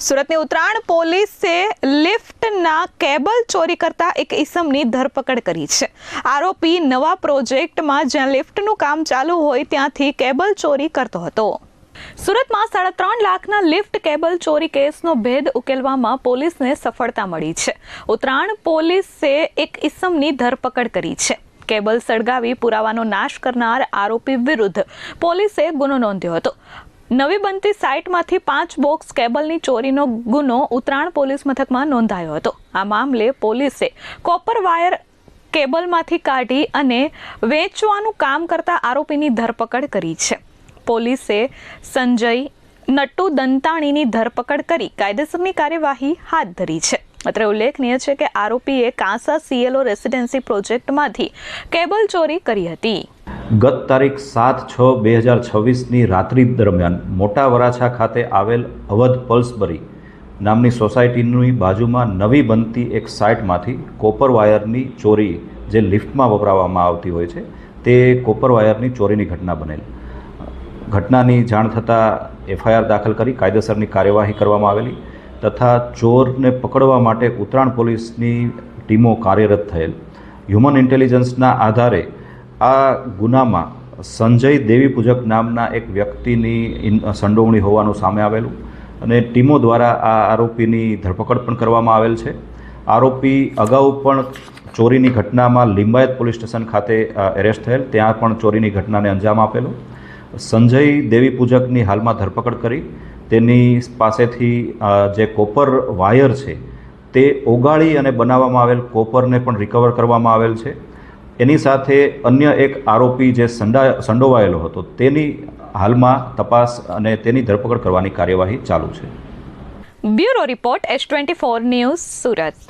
સુરતની ઉત્તરાયણ પોલીસે લિફ્ટના કેબલ ચોરી કરતા એક ઈસમની ધરપકડ કરી છે. આરોપી નવા પ્રોજેક્ટમાં જ્યાં લિફ્ટનું કામ ચાલુ હોય ત્યાંથી કેબલ ચોરી કરતો હતો. સુરતમાં 3.5 લાખના લિફ્ટ કેબલ ચોરી કેસનો ભેદ ઉકેલવામાં પોલીસને સફળતા મળી છે. ઉત્તરાયણ પોલીસે એક ઈસમની ધરપકડ કરી છે. કેબલ સળગાવી પુરાવાનો નાશ કરનાર આરોપી વિરુદ્ધ પોલીસે ગુનો નોંધ્યો હતો. નવી બનતી સાઇટમાંથી 5 બોક્સ કેબલની ચોરીનો ગુનો ઉત્તરાયણ પોલીસ મથકમાં નોંધાયો હતો. આ મામલે પોલીસે કોપર વાયર કેબલમાંથી કાઢી અને વેચવાનું કામ કરતા આરોપીની ધરપકડ કરી છે. પોલીસે સંજય નટ્ટુ દંતાણીની ધરપકડ કરી કાયદેસરની કાર્યવાહી હાથ ધરી છે. અત્રે ઉલ્લેખનીય છે કે આરોપીએ કાંસા CLO રેસિડેન્સી પ્રોજેક્ટમાંથી કેબલ ચોરી કરી હતી. ગત તારીખ 7/6/2026ની રાત્રિ દરમિયાન મોટા વરાછા ખાતે આવેલ અવધ પલ્સબરી નામની સોસાયટીની બાજુમાં નવી બનતી એક સાઇટમાંથી કોપર વાયરની ચોરી જે લિફ્ટમાં વપરાવવામાં આવતી હોય છે તે કોપર વાયરની ચોરીની ઘટના બનેલ. ઘટનાની જાણ થતાં FIR દાખલ કરી કાયદેસરની કાર્યવાહી કરવામાં આવેલી તથા ચોરને પકડવા માટે ઉત્તરાયણ પોલીસની ટીમો કાર્યરત થયેલ. હ્યુમન ઇન્ટેલિજન્સના આધારે આ ગુનામાં સંજય દેવીપૂજક નામના એક વ્યક્તિની સંડોવણી હોવાનું સામે આવેલું અને ટીમો દ્વારા આ આરોપીની ધરપકડ પણ કરવામાં આવેલ છે. આરોપી અગાઉ પણ ચોરીની ઘટનામાં લિંબાયત પોલીસ સ્ટેશન ખાતે એરેસ્ટ થયેલ, ત્યાં પણ ચોરીની ઘટનાને અંજામ આપેલો. સંજય દેવીપૂજકની હાલમાં ધરપકડ કરી તેની પાસેથી જે કોપર વાયર છે તે ઓગાળી અને બનાવવામાં આવેલ કોપરને પણ રિકવર કરવામાં આવેલ છે. એની સાથે અન્ય એક આરોપી જે સંડોવાયેલો હતો તેની હાલમાં તપાસ અને તેની ધરપકડ કરવાની કાર્યવાહી ચાલુ છે. Bureau report S24 news Surat.